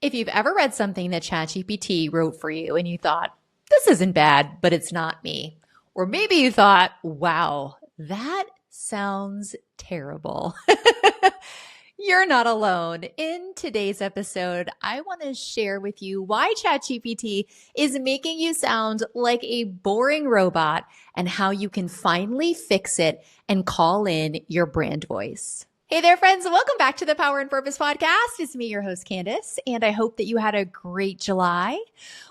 If you've ever read something that ChatGPT wrote for you and you thought, this isn't bad, but it's not me. Or maybe you thought, wow, that sounds terrible. You're not alone. In today's episode, I want to share with you why ChatGPT is making you sound like a boring robot and how you can finally fix it and call in your brand voice. Hey there, friends. Welcome back to the Power and Purpose podcast. It's me, your host, Candice, and I hope that you had a great July.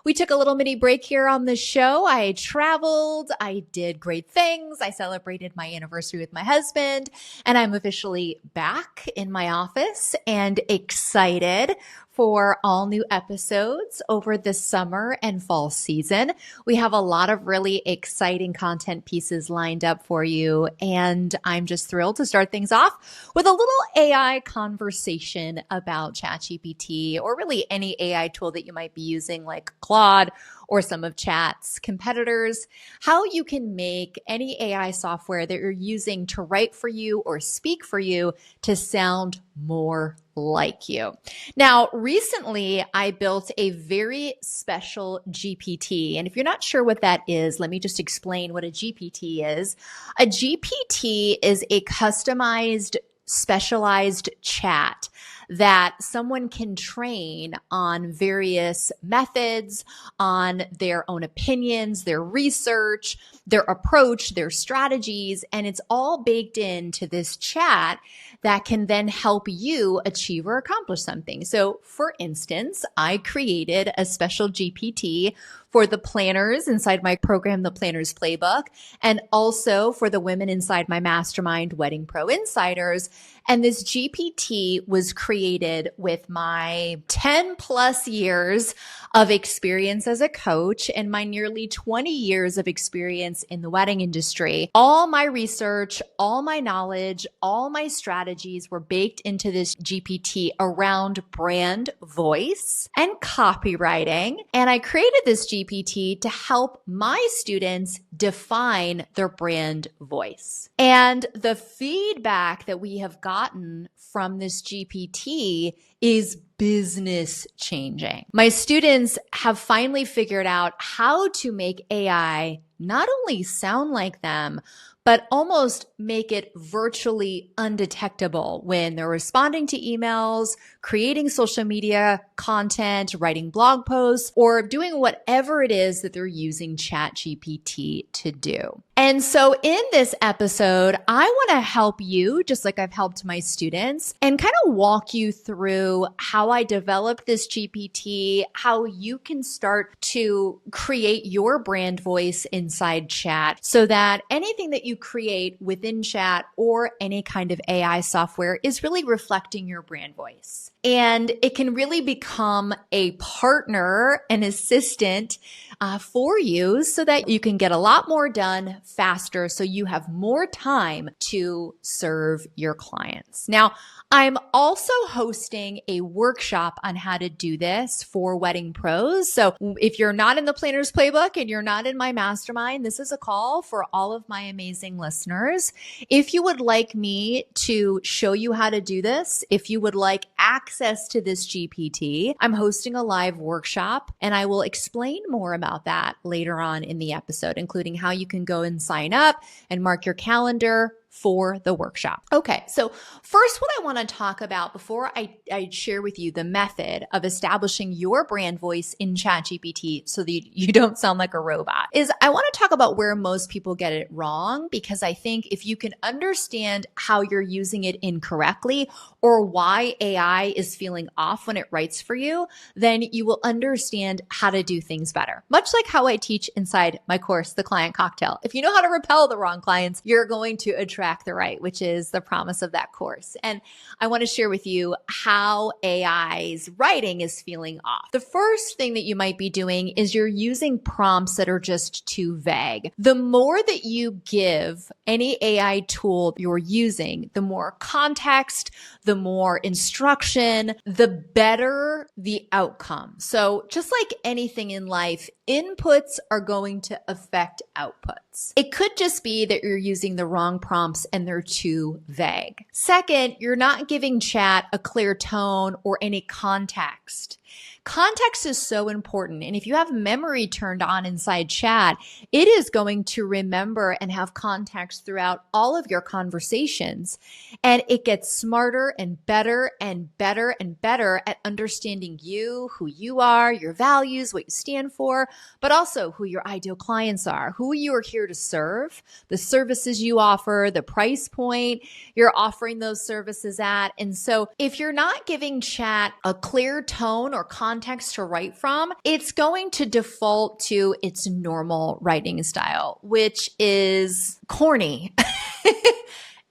We took a little mini break here on the show. I traveled. I did great things. I celebrated my anniversary with my husband, and I'm officially back in my office and excited for all new episodes over the summer and fall season. We have a lot of really exciting content pieces lined up for you, and I'm just thrilled to start things off with a little AI conversation about ChatGPT or really any AI tool that you might be using like Claude or some of Chat's competitors, how you can make any AI software that you're using to write for you or speak for you to sound more like you. Now, recently I built a very special GPT. And if you're not sure what that is, let me just explain what a GPT is. A GPT is a customized, specialized chat that someone can train on various methods, on their own opinions, their research, their approach, their strategies, and it's all baked into this chat that can then help you achieve or accomplish something. So for instance, I created a special GPT for the planners inside my program, the Planners Playbook, and also for the women inside my mastermind, Wedding Pro Insiders. And this GPT was created with my 10 plus years of experience as a coach and my nearly 20 years of experience in the wedding industry. All my research, all my knowledge, all my strategies were baked into this GPT around brand voice and copywriting. And I created this GPT to help my students define their brand voice. And the feedback that we have gotten from this GPT is business changing. My students have finally figured out how to make AI not only sound like them, but almost make it virtually undetectable when they're responding to emails, creating social media content, writing blog posts, or doing whatever it is that they're using ChatGPT to do. And so in this episode, I want to help you, just like I've helped my students, and kind of walk you through how I developed this GPT, how you can start to create your brand voice inside Chat so that anything that you create within Chat or any kind of AI software is really reflecting your brand voice. And it can really become a partner, an assistant for you so that you can get a lot more done faster so you have more time to serve your clients. Now, I'm also hosting a workshop on how to do this for wedding pros. So if you're not in the Planners Playbook and you're not in my mastermind, this is a call for all of my amazing listeners. If you would like me to show you how to do this, if you would like access to this GPT, I'm hosting a live workshop and I will explain more about that later on in the episode, including how you can go and sign up and mark your calendar for the workshop. Okay, so first what I want to talk about before I share with you the method of establishing your brand voice in ChatGPT so that you don't sound like a robot is I want to talk about where most people get it wrong, because I think if you can understand how you're using it incorrectly or why AI is feeling off when it writes for you, then you will understand how to do things better. Much like how I teach inside my course, The Client Cocktail. If you know how to repel the wrong clients, you're going to attract the right, which is the promise of that course. And I want to share with you how AI's writing is feeling off. The first thing that you might be doing is you're using prompts that are just too vague. The more that you give any AI tool you're using, the more context, the more instruction, the better the outcome. So just like anything in life, inputs are going to affect outputs. It could just be that you're using the wrong prompts and they're too vague. Second, you're not giving chat a clear tone or any context. Context is so important. And if you have memory turned on inside chat, it is going to remember and have context throughout all of your conversations. And it gets smarter and better and better and better at understanding you, who you are, your values, what you stand for, but also who your ideal clients are, who you are here to serve, the services you offer, the price point you're offering those services at. And so if you're not giving chat a clear tone or context to write from, it's going to default to its normal writing style, which is corny.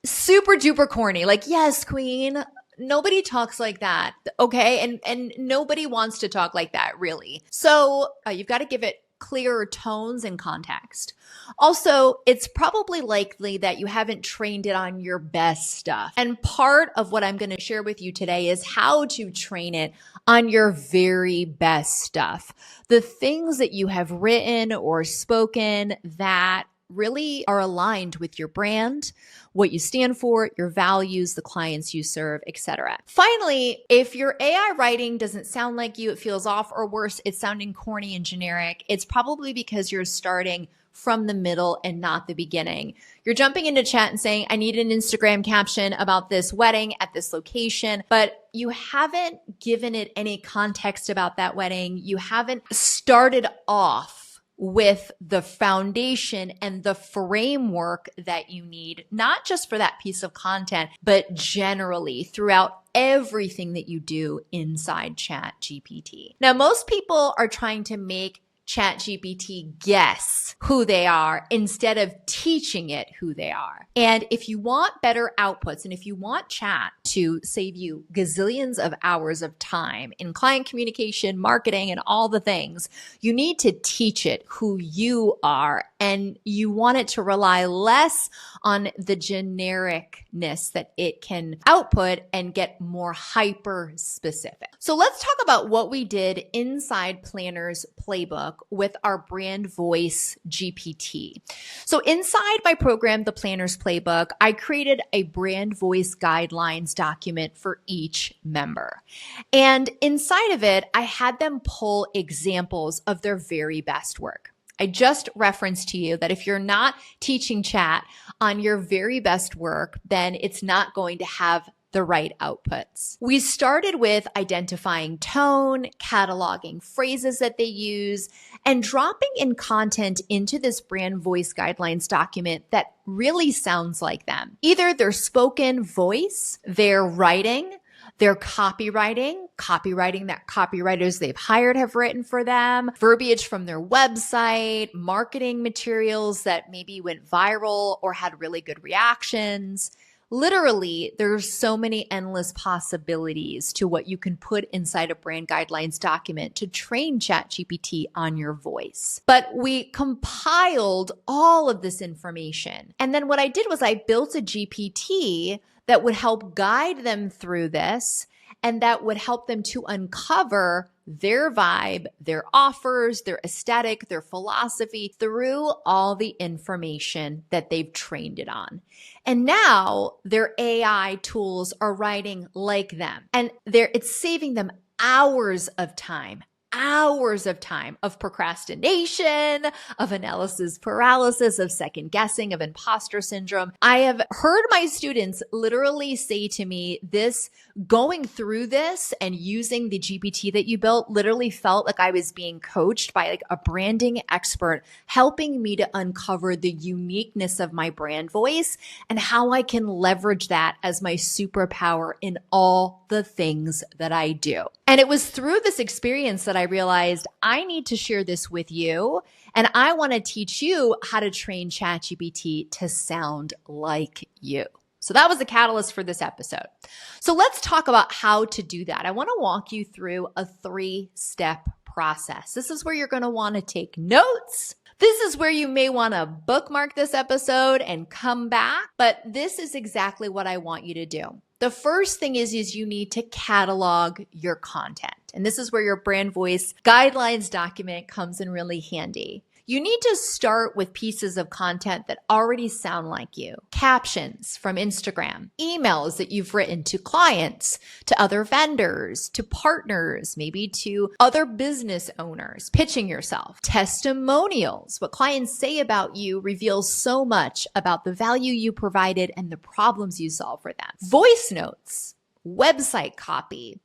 Super duper corny. Like, yes, queen. Nobody talks like that. Okay. And nobody wants to talk like that, really. So you've got to give it clearer tones and context. Also, it's probably likely that you haven't trained it on your best stuff. And part of what I'm going to share with you today is how to train it on your very best stuff. The things that you have written or spoken that really are aligned with your brand, what you stand for, your values, the clients you serve, etc. Finally, if your AI writing doesn't sound like you, it feels off, or worse, it's sounding corny and generic, it's probably because you're starting from the middle and not the beginning. You're jumping into chat and saying, I need an Instagram caption about this wedding at this location, but you haven't given it any context about that wedding. You haven't started off with the foundation and the framework that you need, not just for that piece of content, but generally throughout everything that you do inside ChatGPT. Now, most people are trying to make ChatGPT guess who they are instead of teaching it who they are. And if you want better outputs, and if you want chat to save you gazillions of hours of time in client communication, marketing, and all the things, you need to teach it who you are. And you want it to rely less on the genericness that it can output and get more hyper specific. So let's talk about what we did inside Planner's Playbook with our brand voice GPT. So inside my program, the Planner's Playbook, I created a brand voice guidelines document for each member. And inside of it, I had them pull examples of their very best work. I just referenced to you that if you're not teaching chat on your very best work, then it's not going to have the right outputs. We started with identifying tone, cataloging phrases that they use, and dropping in content into this brand voice guidelines document that really sounds like them. Either their spoken voice, their writing, their copywriting that copywriters they've hired have written for them, verbiage from their website, marketing materials that maybe went viral or had really good reactions. Literally, there's so many endless possibilities to what you can put inside a brand guidelines document to train ChatGPT on your voice. But we compiled all of this information. And then what I did was I built a GPT that would help guide them through this and that would help them to uncover their vibe, their offers, their aesthetic, their philosophy through all the information that they've trained it on. And now their AI tools are writing like them. And it's saving them hours of time of procrastination, of analysis paralysis, of second guessing, of imposter syndrome. I have heard my students literally say to me, going through this and using the GPT that you built literally felt like I was being coached by like a branding expert, helping me to uncover the uniqueness of my brand voice and how I can leverage that as my superpower in all the things that I do. And it was through this experience that I realized I need to share this with you. And I want to teach you how to train ChatGPT to sound like you. So that was the catalyst for this episode. So let's talk about how to do that. I want to walk you through a 3-step process. This is where you're going to want to take notes This is where you may want to bookmark this episode and come back, but this is exactly what I want you to do. The first thing is you need to catalog your content. And this is where your brand voice guidelines document comes in really handy. You need to start with pieces of content that already sound like you. Captions from Instagram, emails that you've written to clients, to other vendors, to partners, maybe to other business owners, pitching yourself. Testimonials, what clients say about you reveals so much about the value you provided and the problems you solve for them. Voice notes, website copy,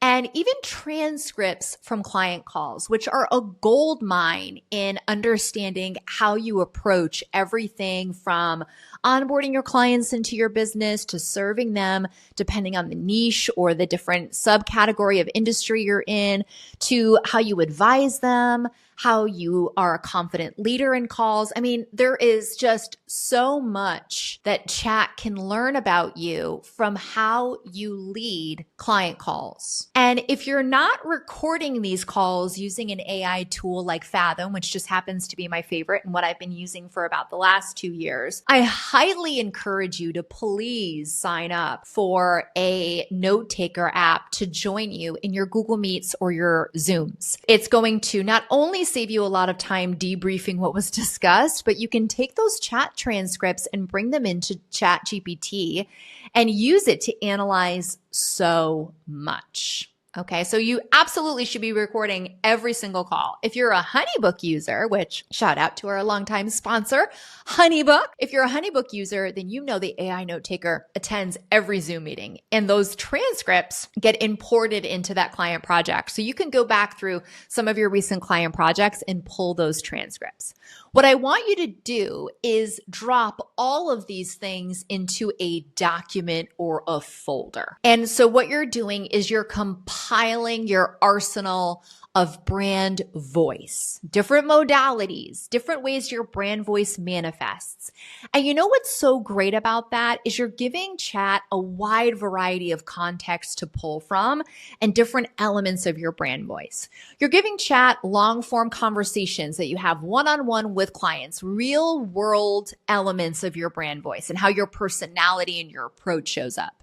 and even transcripts from client calls, which are a gold mine in understanding how you approach everything from onboarding your clients into your business to serving them, depending on the niche or the different subcategory of industry you're in, to how you advise them, how you are a confident leader in calls. I mean, there is just so much that chat can learn about you from how you lead client calls. And if you're not recording these calls using an AI tool like Fathom, which just happens to be my favorite and what I've been using for about the last 2 years, I highly encourage you to please sign up for a note taker app to join you in your Google Meets or your Zooms. It's going to not only save you a lot of time debriefing what was discussed, but you can take those chat transcripts and bring them into ChatGPT and use it to analyze so much. Okay, so you absolutely should be recording every single call. If you're a HoneyBook user, which shout out to our longtime sponsor, HoneyBook. If you're a HoneyBook user, then you know the AI note taker attends every Zoom meeting, and those transcripts get imported into that client project. So you can go back through some of your recent client projects and pull those transcripts. What I want you to do is drop all of these things into a document or a folder. And so what you're doing is you're compiling your arsenal of brand voice, different modalities, different ways your brand voice manifests. And you know what's so great about that is you're giving chat a wide variety of context to pull from and different elements of your brand voice. You're giving chat long form conversations that you have one-on-one with clients, real world elements of your brand voice and how your personality and your approach shows up.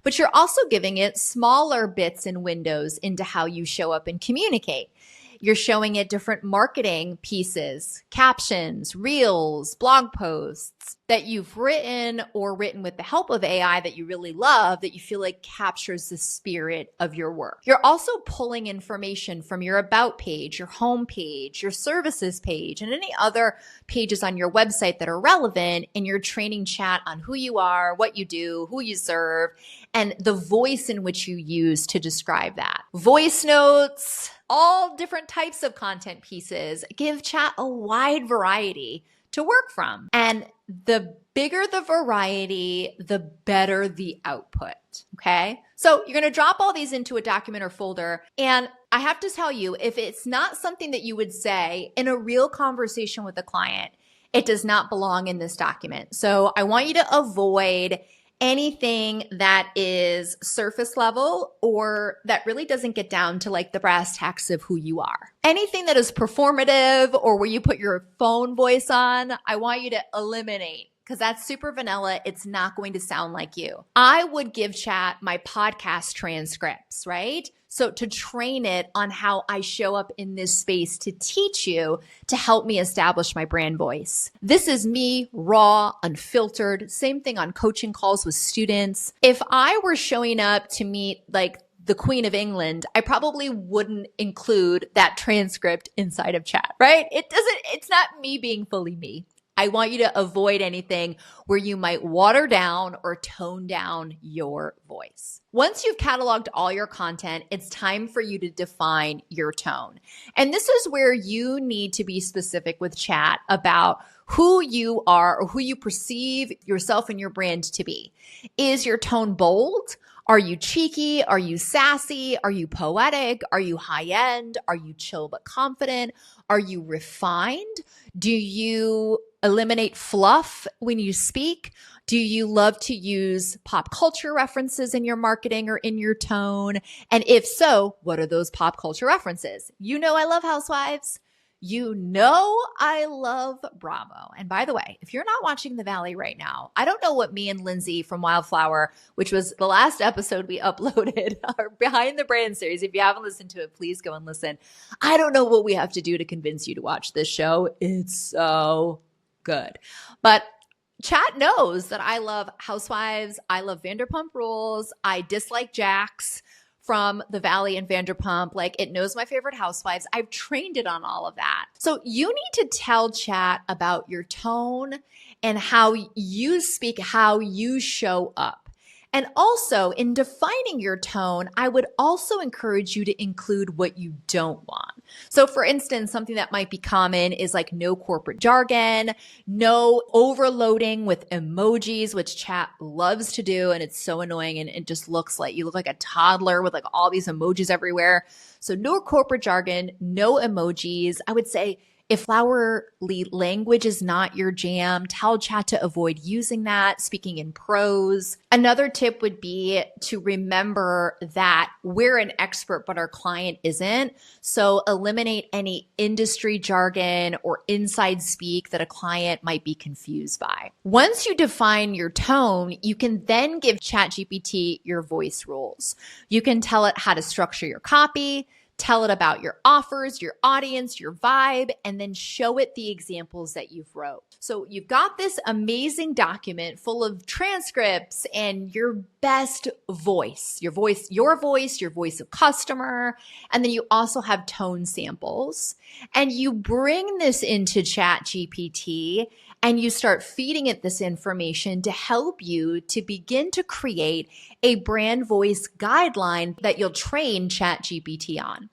But you're also giving it smaller bits and windows into how you show up and communicate. You're showing it different marketing pieces, captions, reels, blog posts that you've written or written with the help of AI that you really love, that you feel like captures the spirit of your work. You're also pulling information from your about page, your home page, your services page, and any other pages on your website that are relevant, and you're training chat on who you are, what you do, who you serve, and the voice in which you use to describe that. Voice notes, all different types of content pieces give chat a wide variety to work from. And the bigger the variety, the better the output. Okay. So you're going to drop all these into a document or folder. And I have to tell you, if it's not something that you would say in a real conversation with a client, it does not belong in this document. So I want you to avoid anything that is surface level or that really doesn't get down to like the brass tacks of who you are. Anything that is performative or where you put your phone voice on, I want you to eliminate, because that's super vanilla. It's not going to sound like you. I would give chat my podcast transcripts, right? So to train it on how I show up in this space to teach you to help me establish my brand voice. This is me, raw, unfiltered. Same thing on coaching calls with students. If I were showing up to meet like the Queen of England, I probably wouldn't include that transcript inside of chat, right? It's not me being fully me. I want you to avoid anything where you might water down or tone down your voice. Once you've cataloged all your content, it's time for you to define your tone. And this is where you need to be specific with chat about who you are or who you perceive yourself and your brand to be. Is your tone bold? Are you cheeky? Are you sassy? Are you poetic? Are you high end? Are you chill but confident? Are you refined? Do you eliminate fluff when you speak? Do you love to use pop culture references in your marketing or in your tone? And if so, what are those pop culture references? You know I love Housewives. You know I love Bravo. And by the way, if you're not watching The Valley right now, I don't know what me and Lindsay from Wildflower, which was the last episode we uploaded, our Behind the Brand series. If you haven't listened to it, please go and listen. I don't know what we have to do to convince you to watch this show. It's so good. But chat knows that I love Housewives. I love Vanderpump Rules. I dislike Jax from The Valley and Vanderpump. Like, it knows my favorite housewives. I've trained it on all of that. So you need to tell chat about your tone and how you speak, how you show up. And also, in defining your tone, I would also encourage you to include what you don't want. So for instance, something that might be common is like no corporate jargon, no overloading with emojis, which chat loves to do. And it's so annoying. And it just looks like you look like a toddler with like all these emojis everywhere. So no corporate jargon, no emojis. I would say, if flowery language is not your jam, tell chat to avoid using that, speaking in prose. Another tip would be to remember that we're an expert, but our client isn't. So eliminate any industry jargon or inside speak that a client might be confused by. Once you define your tone, you can then give ChatGPT your voice rules. You can tell it how to structure your copy, tell it about your offers, your audience, your vibe, and then show it the examples that you've wrote. So you've got this amazing document full of transcripts and your best voice, your voice of customer. And then you also have tone samples. And you bring this into ChatGPT and you start feeding it this information to help you to begin to create a brand voice guideline that you'll train ChatGPT on.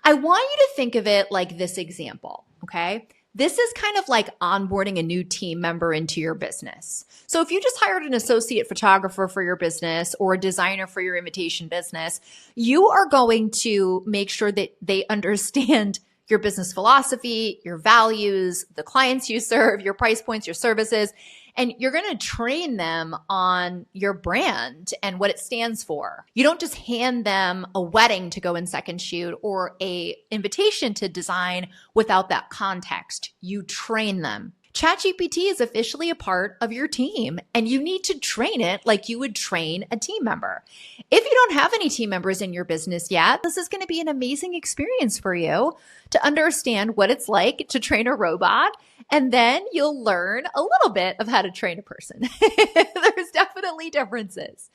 I want you to think of it like this example, okay? This is kind of like onboarding a new team member into your business. So if you just hired an associate photographer for your business or a designer for your invitation business, you are going to make sure that they understand your business philosophy, your values, the clients you serve, your price points, your services, and you're going to train them on your brand and what it stands for. You don't just hand them a wedding to go in second shoot or a invitation to design without that context. You train them. ChatGPT is officially a part of your team, and you need to train it like you would train a team member. If you don't have any team members in your business yet, this is going to be an amazing experience for you to understand what it's like to train a robot, and then you'll learn a little bit of how to train a person. There's definitely differences.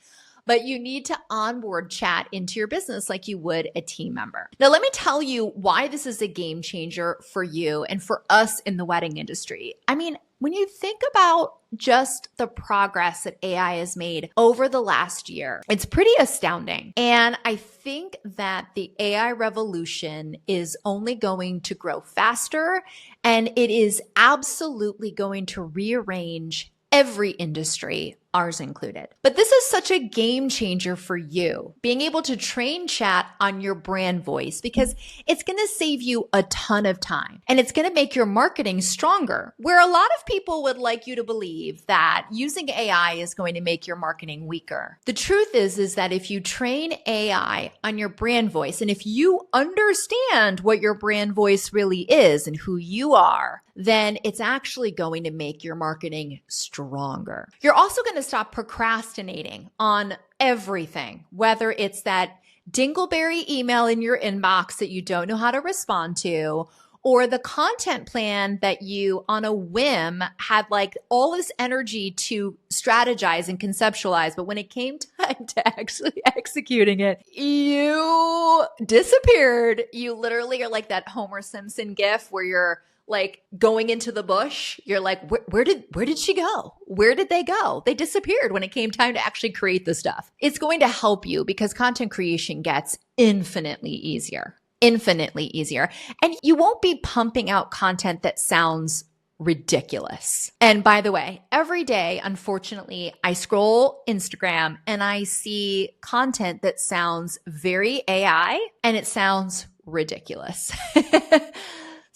But you need to onboard chat into your business like you would a team member. Now, let me tell you why this is a game changer for you and for us in the wedding industry. I mean, when you think about just the progress that AI has made over the last year, it's pretty astounding. And I think that the AI revolution is only going to grow faster, and it is absolutely going to rearrange every industry, ours included. But this is such a game changer for you, being able to train chat on your brand voice, because it's going to save you a ton of time and it's going to make your marketing stronger, where a lot of people would like you to believe that using AI is going to make your marketing weaker. The truth is that if you train AI on your brand voice, and if you understand what your brand voice really is and who you are, then it's actually going to make your marketing stronger. You're also going to stop procrastinating on everything, whether it's that dingleberry email in your inbox that you don't know how to respond to, or the content plan that you on a whim had like all this energy to strategize and conceptualize, but when it came time to actually executing it, you disappeared. You literally are like that Homer Simpson gif where you're like going into the bush. You're like, where did she go? Where did they go? They disappeared when it came time to actually create the stuff. It's going to help you because content creation gets infinitely easier. And you won't be pumping out content that sounds ridiculous. And by the way, every day, unfortunately, I scroll Instagram and I see content that sounds very AI and it sounds ridiculous.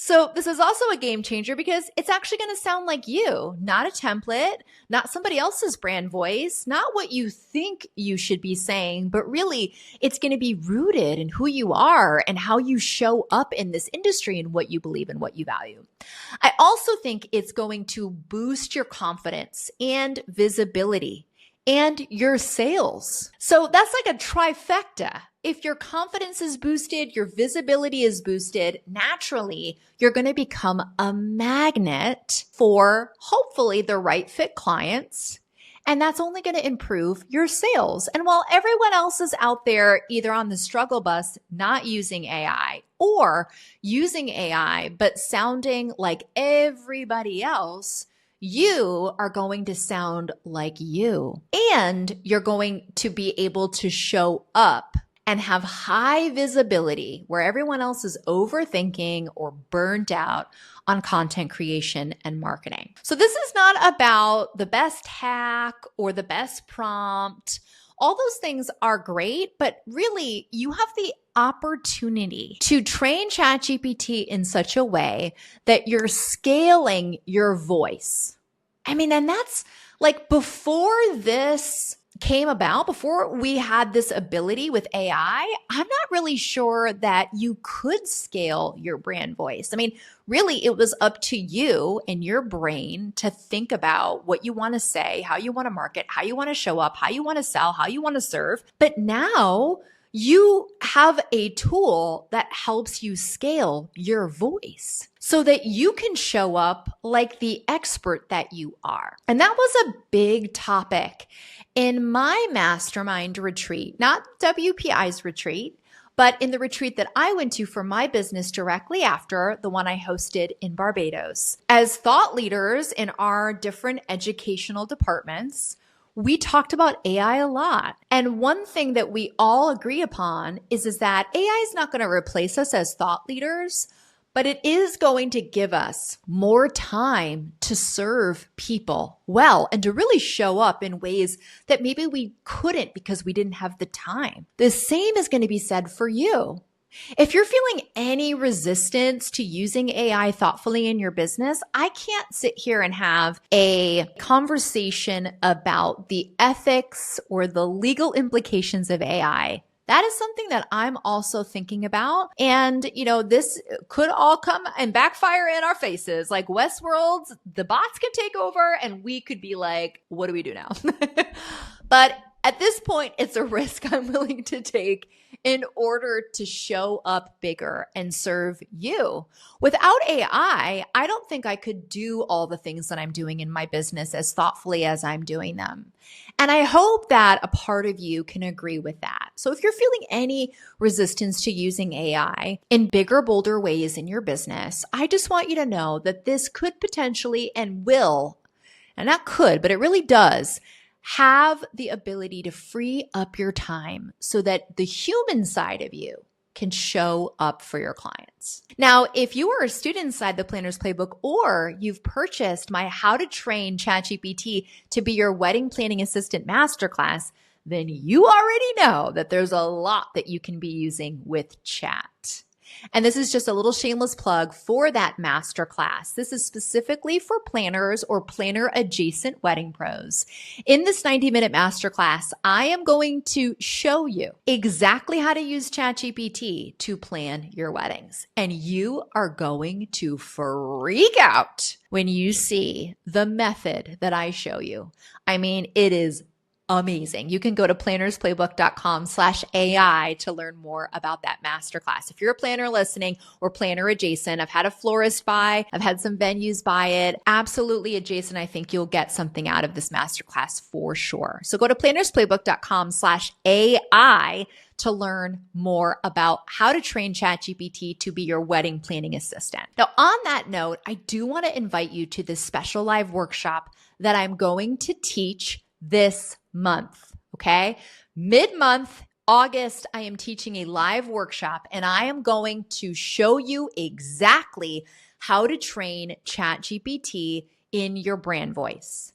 So this is also a game changer because it's actually going to sound like you, not a template, not somebody else's brand voice, not what you think you should be saying, but really it's going to be rooted in who you are and how you show up in this industry and what you believe and what you value. I also think it's going to boost your confidence and visibility and your sales. So that's like a trifecta. If your confidence is boosted, your visibility is boosted, naturally, you're going to become a magnet for hopefully the right fit clients. And that's only going to improve your sales. And while everyone else is out there either on the struggle bus, not using AI, or using AI, but sounding like everybody else, you are going to sound like you. And you're going to be able to show up and have high visibility where everyone else is overthinking or burnt out on content creation and marketing. So this is not about the best hack or the best prompt. All those things are great, but really you have the opportunity to train ChatGPT in such a way that you're scaling your voice. I mean, and that's like before this came about, before we had this ability with AI, I'm not really sure that you could scale your brand voice. I mean, really, it was up to you and your brain to think about what you want to say, how you want to market, how you want to show up, how you want to sell, how you want to serve. But now you have a tool that helps you scale your voice so that you can show up like the expert that you are. And that was a big topic in my mastermind retreat, not WPI's retreat, but in the retreat that I went to for my business directly after the one I hosted in Barbados. As thought leaders in our different educational departments, we talked about AI a lot. And one thing that we all agree upon is that AI is not going to replace us as thought leaders, but it is going to give us more time to serve people well and to really show up in ways that maybe we couldn't because we didn't have the time. The same is going to be said for you. If you're feeling any resistance to using AI thoughtfully in your business, I can't sit here and have a conversation about the ethics or the legal implications of AI. That is something that I'm also thinking about. And, this could all come and backfire in our faces. Like Westworld's, the bots could take over and we could be like, what do we do now? But at this point, it's a risk I'm willing to take in order to show up bigger and serve you. Without AI, I don't think I could do all the things that I'm doing in my business as thoughtfully as I'm doing them. And I hope that a part of you can agree with that. So if you're feeling any resistance to using AI in bigger, bolder ways in your business, I just want you to know that this could potentially and will, and not could, but it really does, have the ability to free up your time so that the human side of you can show up for your clients. Now, if you are a student inside the Planner's Playbook or you've purchased my How to Train ChatGPT to be your wedding planning assistant masterclass, then you already know that there's a lot that you can be using with Chat. And this is just a little shameless plug for that masterclass. This is specifically for planners or planner adjacent wedding pros. In this 90-minute masterclass, I am going to show you exactly how to use ChatGPT to plan your weddings. And you are going to freak out when you see the method that I show you. I mean, it is amazing. You can go to plannersplaybook.com/AI to learn more about that masterclass. If you're a planner listening or planner adjacent, I've had a florist buy, I've had some venues buy it. Absolutely adjacent. I think you'll get something out of this masterclass for sure. So go to plannersplaybook.com/AI to learn more about how to train ChatGPT to be your wedding planning assistant. Now, on that note, I do want to invite you to this special live workshop that I'm going to teach this month. Okay. Mid-month, August, I am teaching a live workshop and I am going to show you exactly how to train ChatGPT in your brand voice.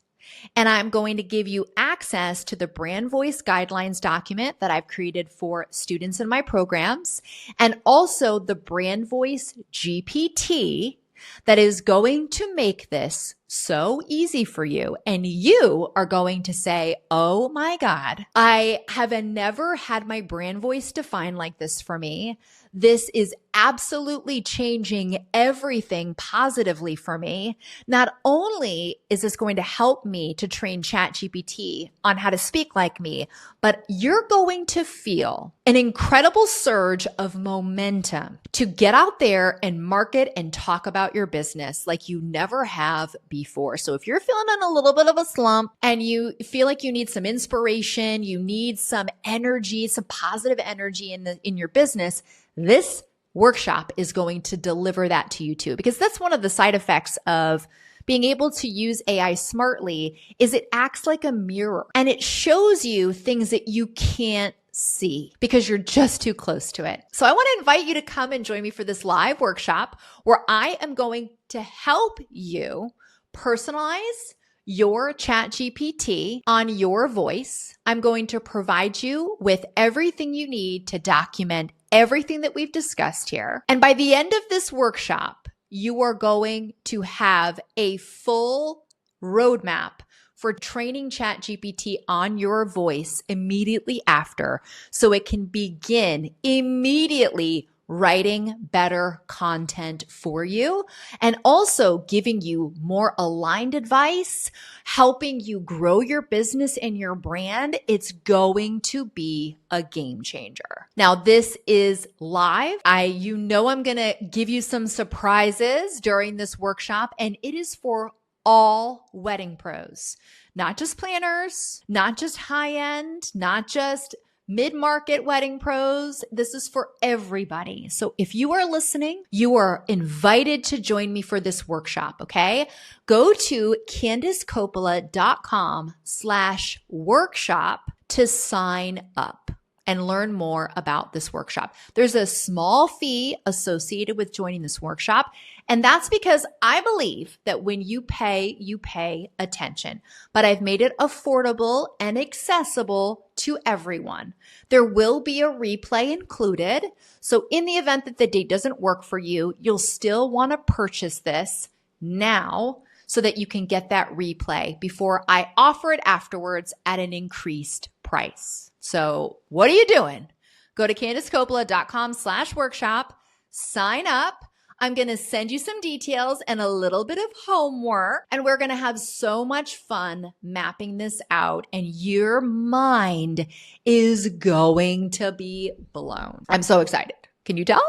And I'm going to give you access to the brand voice guidelines document that I've created for students in my programs, and also the brand voice GPT that is going to make this so easy for you. And you are going to say, oh my God, I have never had my brand voice defined like this for me. This is absolutely changing everything positively for me. Not only is this going to help me to train ChatGPT on how to speak like me, but you're going to feel an incredible surge of momentum to get out there and market and talk about your business like you never have before. So if you're feeling in a little bit of a slump and you feel like you need some inspiration, you need some energy, some positive energy in your business, this workshop is going to deliver that to you too, because that's one of the side effects of being able to use AI smartly is it acts like a mirror and it shows you things that you can't see because you're just too close to it. So I want to invite you to come and join me for this live workshop where I am going to help you personalize your ChatGPT on your voice. I'm going to provide you with everything you need to document everything that we've discussed here. And by the end of this workshop, you are going to have a full roadmap for training ChatGPT on your voice immediately after, so it can begin immediately writing better content for you and also giving you more aligned advice, helping you grow your business and your brand. It's going to be a game changer. Now, this is live. I'm going to give you some surprises during this workshop, and it is for all wedding pros, not just planners, not just high end, not just mid-market wedding pros. This is for everybody. So if you are listening, you are invited to join me for this workshop, okay? Go to CandiceCoppola.com/workshop to sign up and learn more about this workshop. There's a small fee associated with joining this workshop, and that's because I believe that when you pay attention. But I've made it affordable and accessible to everyone. There will be a replay included. So in the event that the date doesn't work for you, you'll still want to purchase this now so that you can get that replay before I offer it afterwards at an increased price. So what are you doing? Go to CandiceCoppola.com/workshop, sign up. I'm going to send you some details and a little bit of homework, and we're going to have so much fun mapping this out, and your mind is going to be blown. I'm so excited. Can you tell?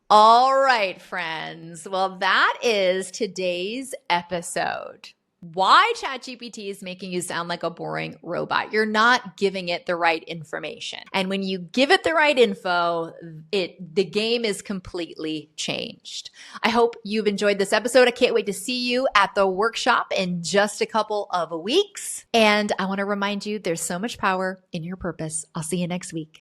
All right, friends. Well, that is today's episode. Why ChatGPT is making you sound like a boring robot. You're not giving it the right information. And when you give it the right info, the game is completely changed. I hope you've enjoyed this episode. I can't wait to see you at the workshop in just a couple of weeks. And I want to remind you, there's so much power in your purpose. I'll see you next week.